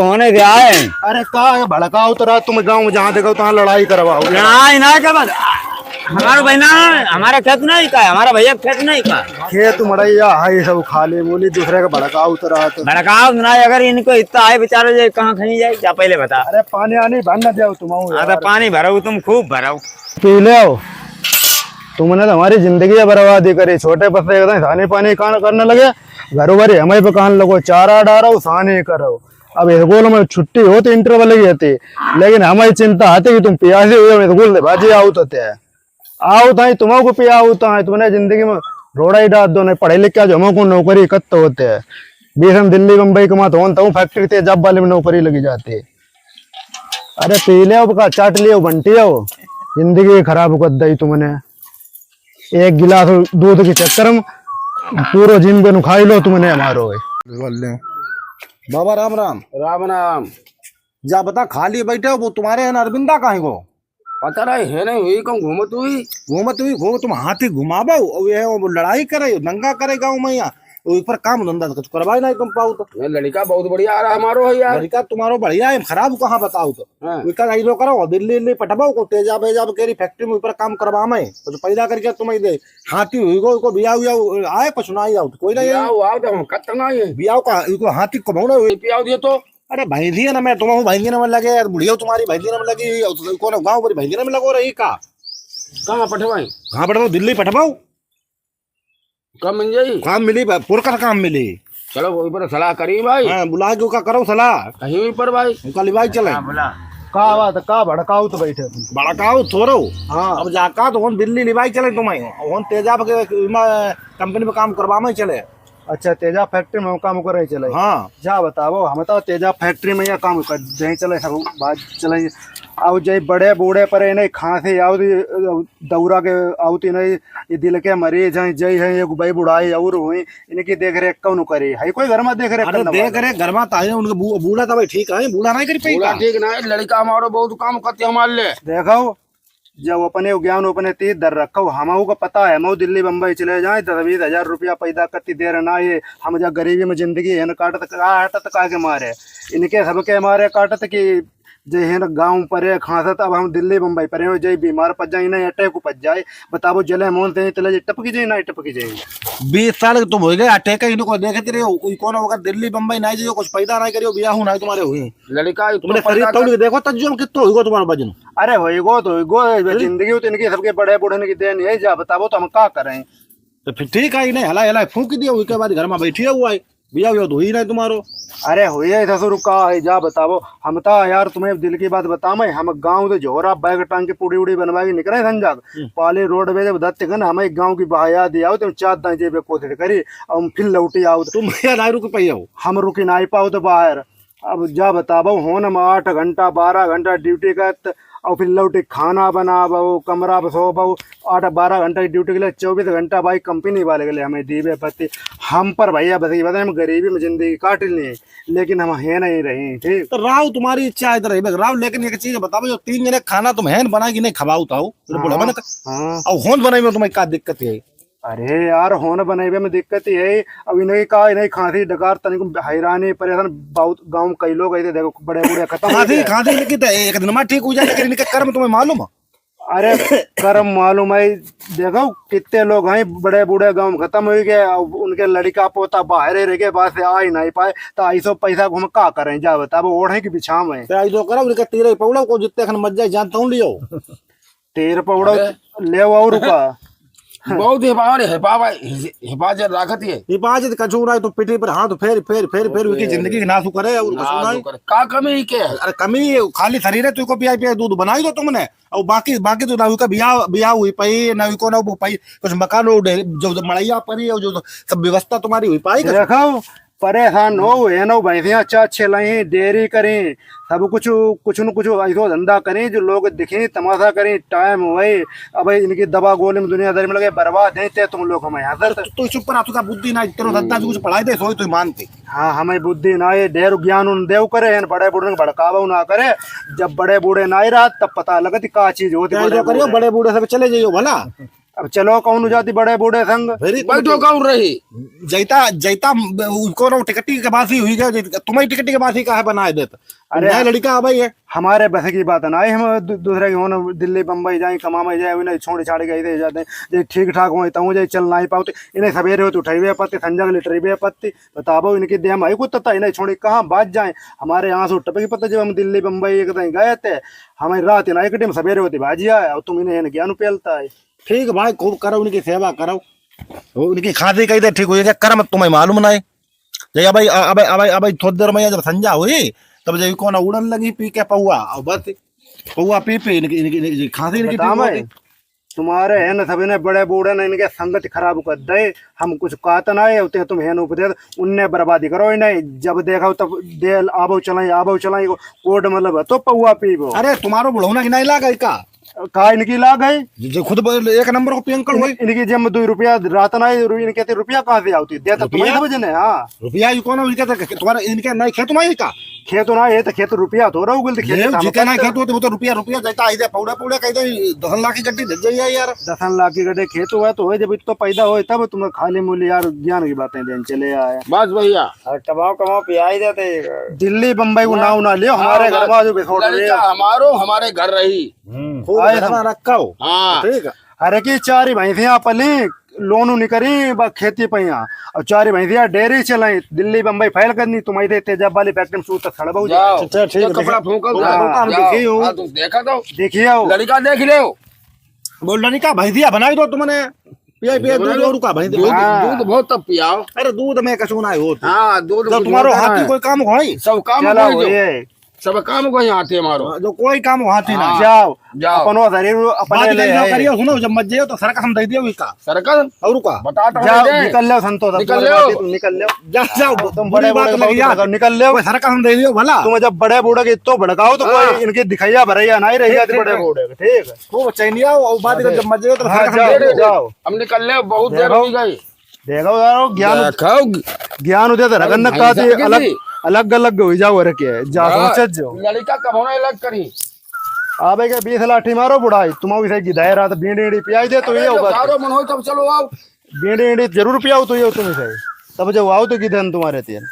होने क्या है? अरे का भड़काओ तो रहा तुम गाँव में जहाँ देखो तहाँ लड़ाई करवाओ। लड़ाई ना क्या बात? हमारा बहना हमारा खेत नहीं का है, हमारा भैया खेत नहीं का। खेत मड़ैया हाई सब खाली बोली दूसरे का भड़काओ तो रहा तो। भड़काओ ना, अगर इनको इतना है बेचारे जो कहाँ खनी जाए क्या पहले बता। अरे पानी आनी भर न जाओ तुम। हाँ तो पानी भरो, तुम खूब भरो। पी ले आओ। तुमने तो हमारी जिंदगी बर्बादी करी। छोटे पत्ते सानी पानी कान करने लगे, घर भरी हमें पे कान लगो, चारा डारो सानी करो। अब स्कूल में छुट्टी हो तो इंटरवल ही होती, लेकिन हमारी चिंता आती कि तुम प्यासे हुए स्कूल से बाजी आओ तो ते आओ ताई तुम्हारा पिया होता है। तुमने जिंदगी में रोड़ा ही डाल दो, नहीं पढ़े लिख के जो हमको नौकरी कत्त होते है। बीस हम दिल्ली मुंबई कमाते हो, फैक्ट्री थे जब वाले में नौकरी लगी जाती है। अरे पी ले का चाट लियो बंटी हो, जिंदगी खराब कर दी तुमने। एक गिलास दूध के चक्कर में पूरा जिम पे खाई लो तुमने हमारो। बाबा राम राम। राम राम। जा बता खाली बैठे हो, वो तुम्हारे है ना अरविंदा कहीं को पता नहीं है, नहीं हुई कहूँ घूमत हुई घूम तुम हाथी घुमाबो और ये वो लड़ाई करे दंगा करे गाँव में यहाँ ऊपर काम धंधा कुछ करवाई नहीं तुम पाओ तो। ये लड़का बहुत बढ़िया आ रहा हमारो है यार। लड़का तुम्हारो बढ़िया है, खराब कहाँ बताओ तो। हाँ। ऐसा करो दिल्ली पटबाओ को तेजाब एजाब केरी फैक्ट्री में ऊपर काम करवा में तो पैदा करके तुम दे हाथी हुई को बिया हुआ आए कुछ ना आओ कोई नहीं आओ तो हम खतरना है बियाओ का इनको हाथी को भावना हुई पियाओ दिए तो। अरे भैंसिया ना मैं तुम भैंसिया में लगे यार, बुढ़िया तुम्हारी भैंसिया में लगी कौन गाँव पर भैंसिया में लगो रही का कहाँ पठवाई? कहाँ पटवाओ? दिल्ली पटवाओ। कब मिल जाई? काम मिली पुरकर काम मिली। चलो वही पर सलाह करी भाई। हाँ बुला के का करो सलाह कहीं भी पर भाई उनका लिवाई चले। का बात का भड़काओ तो बैठे तुम। भड़काओ थोड़ो। हाँ अब जाका तो दिल्ली लिवाई चले तुम्हें तेजाब के कंपनी में काम करवा में चले। अच्छा तेजा फैक्ट्री में काम कर रहे चले। हाँ जा बताओ हम तो तेजा फैक्ट्री में या काम कर रहे चले सब बात चले। अब जय बड़े बूढ़े पर नहीं खांसी आउती दौरा के आउती नहीं, ये दिल के मरीज हैं जय है एक भाई बुढ़ाई और हुई, इनकी देख रेख कौन करे है? कोई घर में देख रेख अरे देख रहे घर में ताई उनके बूढ़ा तो भाई ठीक है, बूढ़ा नहीं कर पूरा पाएगा। ठीक ना है, लड़का हमारो बहुत काम करते हमारे लिए। देखो जब अपने ज्ञान अपने तीर दर रखो, हमको का पता है हम दिल्ली बम्बई चले जाए 10-20 हजार रुपया पैदा करती देर ना ये हम जब गरीबी में जिंदगी है न काटत का के मारे इनके सबके मारे काटत की जय है ना गाँव पर खांसत। अब हम दिल्ली बम्बई पर जय बीमार पच जाए ना अटैक को पच जाए, बताओ जले मोहन से तले टपकी जाए ना टपकी जाए। 20 साल तुम हो गए अटैक इनको देखते रहे हो कौन होगा दिल्ली बम्बई नहीं जाइयो कुछ पैदा नहीं करियो बियाह नहीं तुम्हारे हुई लड़का तुमने शरीर तोड़ के देखो तज्जुम कितना होगा तुम्हारा वजन। अरे होइगो तो होइगो, जिंदगी तो इनकी सबके बड़े बूढ़े की देन है। जा बताओ तो हम क्या करें? तो फिर ठीक है नहीं हला फूक दिया उसके बाद घर में बैठिए हुआ है बिया हुआ तो हुई नहीं तुम्हारो। अरे हुई है ससुर का है। जा बताओ हम तो यार तुम्हें दिल की बात बतावे, हम गांव से झोरा बैग टांग के पूड़ी उड़ी बनवा के निकले संजा पाले रोड पे जब दत्त न हमें गांव की बहाया दिया तुम चार दाई पे कोशिश करी अब फिर लौटी आओ तुम नहीं रुक पाई हो। हम रुकी ना पाओ तो बाहर। अब जा बताओ हो न 8 घंटा 12 घंटा ड्यूटी कर और फिर लौटे खाना बनाबो कमरा सोबो 8-12 घंटा की ड्यूटी के लिए 24 घंटा भाई कंपनी वाले के लिए हमें दीबे पति हम पर भैया बताइए हम गरीबी में जिंदगी काट ली, लेकिन हम है नहीं रहे ठीक। तो राव तुम्हारी इच्छा है तो राव, लेकिन एक चीज बताओ जो 3 जने खाना तुम है बना के नहीं खवाओ था हाँ। और होन बनाई में तुम्हें क्या दिक्कत है? अरे यार होन बनाइबे में दिक्कत ही है। अब इन्हें का इन्हें खांसी डकार तनिक हैरानी परेशान बहुत गांव कई लोग ऐसे देखो बड़े बूढ़े खत्म हो गए। खांसी लेकिन एक दिन में ठीक हो जाए लेकिन इनके कर्म तुम्हें मालूम है? अरे कर्म मालूम है। देखो कितने लोग हैं बड़े बूढ़े गांव में खत्म हो गए, उनके लड़का पोता बाहर रह के पास से आ ही नहीं पाए तो ऐसो पैसा घूम का करें? जा बताओ ओढ़े की बिछाव है ऐसो करो उनके तीर पौड़ा को जितने खन मत जाए जानता हूँ लियो तेर पौड़ा ले और का बहुत हिफाजत राखत है। हिफाजत कछू रहा है तो पिटी पर हाथ फेर उनकी जिंदगी नासू करे और का कमी के अरे कमी खाली शरीर है तुमको पिया दूध बनाई दो तुमने और बाकी तो ना का बिया हुई पाई ना को ना पाई कुछ मकान जो मड़ैया पड़ी और जो सब व्यवस्था तुम्हारी हुई पाई। देखो परेशान हो है नो भैंसियाँ अच्छे लाई डेयरी करें सब कुछ न कुछ ऐसा धंधा करें जो लोग दिखें तमाशा करें टाइम हुए। अब इनकी दवा गोली में दुनियादारी में लगे बर्बाद है तुम लोग हमें यहाँ तो चुप पर आपका बुद्धि ना तेरो धंधा कुछ पढ़ाई दे सोई तो मानते। हाँ हमें बुद्धि ना ये ढेर ज्ञान उन देव करे बड़े बूढ़े भड़कावा ना करे। जब बड़े बूढ़े ना ही रहा तब पता लगती का चीज होती करियो बड़े बूढ़े सब चले जाइयो भला अब चलो कौन जाती बड़े बूढ़े संग। वेरी बैठो कौन रही जैता जैता उनको ना टिकटी के बासी हुई गया, तुम्हारी टिकटी के बासी का है बनाए देता। अरे अरे लड़का आ भाई है, हमारे बस की बात है ना, हम दूसरे के होने दिल्ली बम्बई जाए कमा में जाए उन्हें छोड़ छाड़ के इधर जाते हैं जे ठीक ठाक हो तू जाए चल नहीं पाते इन्हें सवेरे हो तो उठाई पत्ती संजा के लिटरी पत्ती बताबो इनकी देह माई कुछ तता इन्हें छोड़ी कहाँ बात जाए। हमारे यहाँ से उठपे की पता जब हम दिल्ली बम्बई एक दिन गए थे हमारी रात ना एक टाइम सवेरे होती भाजी आए और तुम इन्हें ज्ञान पेलता है। ठीक भाई खूब करो उनकी सेवा करो, उनकी खादी कही दे ठीक हो जाए कर्म तुम्हें मालूम नहीं। जय भाई अब अब थोड़ी देर में जब संजा हुई तब जब कौन उड़न लगी पी के पौआ और बस पौआ पी पी इनकी खांसी इनकी ठीक हो गई। तुम्हारे है ना सब इन्हें बड़े बूढ़े ने इनके संगत खराब कर दे, हम कुछ कहते ना होते तुम है उपदेश उनने बर्बादी करो इन्हें जब देखो तब दे आबो चलाई कोड मतलब तो पौआ पीबो। अरे तुम्हारो बुढ़ौना की नहीं लागा का का इनकी लाग है जो खुद एक नंबर को पियंकड़ हुई। इनकी जब 2 रुपया रात ना इनके रुपया कहाँ से आती देता तुम्हें समझ ने। हाँ रुपया ही कौन तुम्हारा इनके नहीं खेत में का खेत ना ये तो खेत रुपया तो रहो बोलते खेत जितना नहीं खेत होते वो तो रुपया रुपया जाता आई दे पौड़ा पौड़ा कह दे 10 लाख की गड्डी दे जाइए यार। 10 लाख की गड्ढे खेत हुआ तो जब इतना पैदा हो तब तुम्हें खाली मूल्य यार ज्ञान की बातें देन चले आए बस भैया कमाओ पियाई देते। दिल्ली बम्बई को नाव ना लियो हमारे घर में जो बेसोड़ लड़का हमारो हमारे घर रही खूब रखना रखा हो हाँ ठीक है। अरे की 4 भैंसियां पली लोनू निकरी खेती पैया और 4 भैंसियां डेयरी चलाई दिल्ली बम्बई फैल करनी तुम्हारी तेजाब वाली फैक्ट्री में सूत खड़ा बहु जाओ अच्छा, ठीक है, कपड़ा फूंकल हम देखी हूँ। हाँ, तुम देखा तो देखिए आओ लड़का देख ले बोल रही का भैंसिया बनाई दो तुमने पिया पिया दूध और का भैंस दूध दूध बहुत तब पियाओ। अरे दूध में कसून आए हो हाँ दूध जब तुम्हारो हाथी कोई काम हो सब काम चलो कोई जो- ये सब काम को यहाँ आते हमारो जो कोई काम हो हाथी ना जाओ जाओ अपनो शरीर अपने बात ले करियो आए। करियो सुनो जब मत जाइयो तो सरका हम दे दियो इसका सरकल और का बता तो जाओ दे। निकल लो संतोष अब निकल तुम्हारी लो। बातें तुम निकल लो जा जाओ तुम बड़े बात बड़े लगी यार निकल लो। कोई सरका हम दे दियो भला तुम जब बड़े बूढ़े के तो भड़काओ तो कोई इनकी दिखाइया भरैया नहीं रही जाती बड़े बूढ़े के, ठीक है। खूब चैनिया और बात जब मत जाइयो तो हाँ, सरका हम दे दियो। जाओ हम निकल ले बहुत देर देखो। हो गई देखो यारो ज्ञान देखो ज्ञान उदय रगन भाई का साहब के अलग जी। अलग अलग हो जाओ रखे जा समझ जो लड़का कब होना अलग करी आबे के 20 लाठी मारो बुढ़ाई तुम से गिदाए रात बीड़ी पियाई दे तो ये होगा सारो मन हो तब चलो आओ बीड़ी जरूर पियाओ तो ये तुम से तब जब आओ तो गिदन तुम्हारे तेल